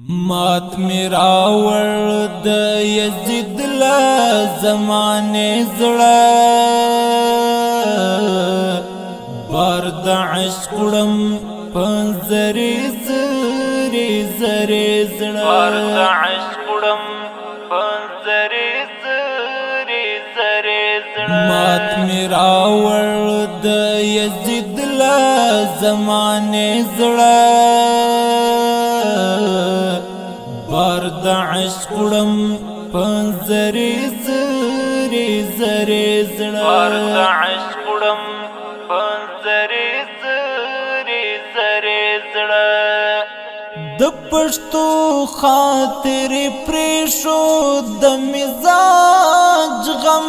مات میراوړ د یزید لا زمانه زړه بار د عشق وړم پنځري زري زري زړه بار د عشق وړم پنځري زري زري زړه مات میراوړ د یزید لا زمانه زړه بار د عشق وړم پنځري زري زري زړه بار د عشق وړم پنځري زري زري زړه د پښتو خاطر پرېښو د مزاج غم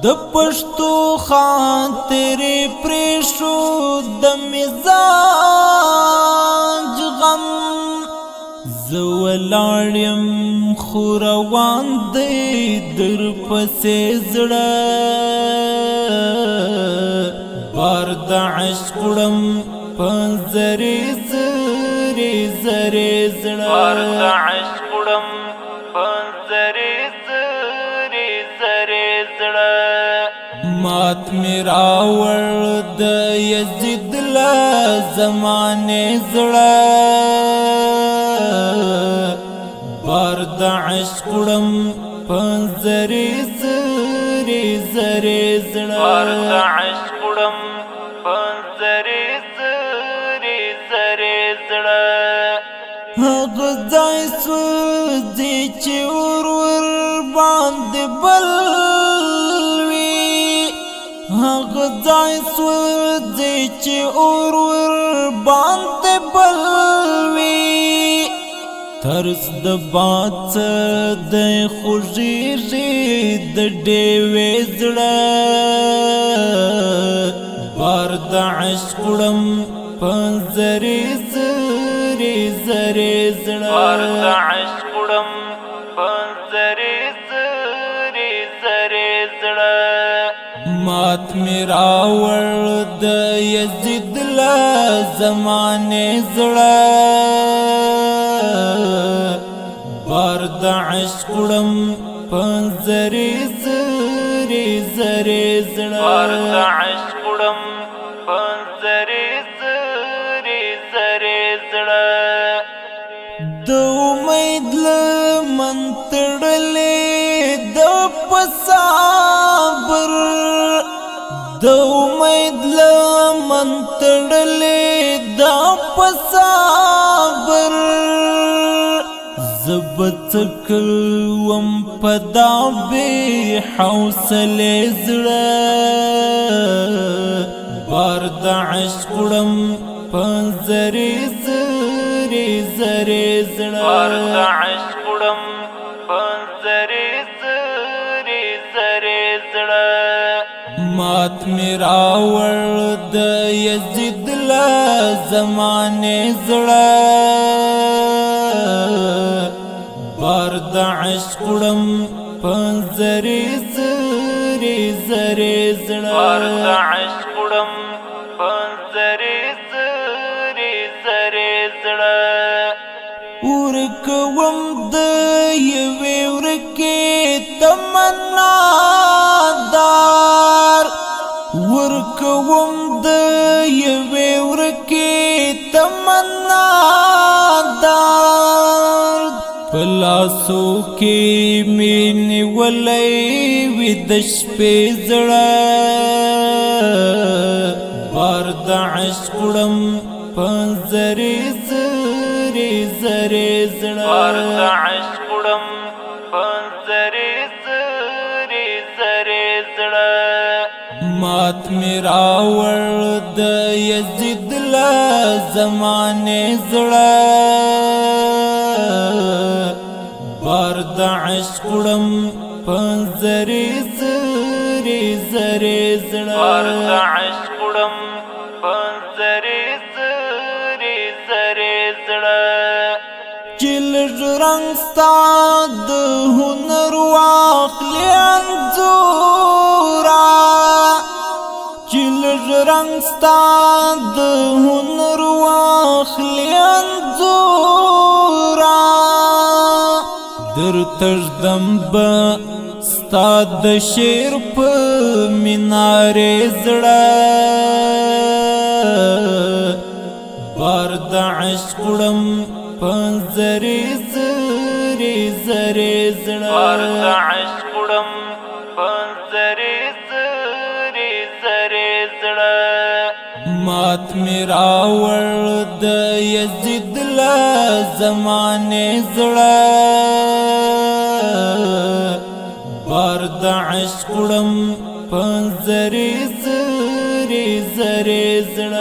د پښتو خاطر پرېښو د مزاج غم زه ولاړ یم خو روان دی در پسې زړه بار د عشق وړم پنځري زري زري زړه بار د عشق وړم پنځري زري زري زړه مات میراوړ د یزید لا زمانه زړه بار د عشق وړم پنځري زري زري زړه بار د عشق وړم پنځري زري زري زړه هغه ځای سوځي چې ور باندې بل وي هغه ځای سوځي چې ور باندې بل وي ترس د باد د خوږېږي د ډېوې زړه بار د عشق وړم پنځري زري زري زړه بار د عشق وړم پنځري زري زري زړه مات میراوړ د یزید لا زمانه زړه بار د عشق وړم پنځري زري زري زړه بار د عشق وړم پنځري زري زري زړه د امید لمن تړلې د پسابر د امید لمن تړلې د پسابر زبتکوم پدا بے حوصله زړه بار د عشق وړم پنځري زري زري زړه بار د عشق وړم پنځري زري زري زړه مات میراوړ د یزید لا زمانه زړه بار د عشق وړم پنځري زري زري زړه بار د عشق وړم پنځري زري زري زړه ورکوم د یوې ورکې تمنا دار ورکوم د یوې ورکې تمنا دار پلاسو کې مینې ولې وي د شپې زړه بار د عشق وړم پنځري زري زري زړه بار د عشق وړم پنځري زري زري زړه مات میراوړ د یزید لا زمانه زړه بار د عشق وړم پنځري زري زري زړه بار د عشق وړم پنځري زري زري زړه چې لږ رنګ ستا د هنر واخلي انځوره چې لږ رنګ ستا د هنر واخلي انځوره تر تردم با ستا د شیر په مینارې زړه بار د عشق وړم پنځرې زرې زرې زړه بار د عشق وړم پنځرې زرې زرې زړه مات می راوړ د یزید لا زمانې زړه بار د عشق وړم پنځرې زرې زرې زړه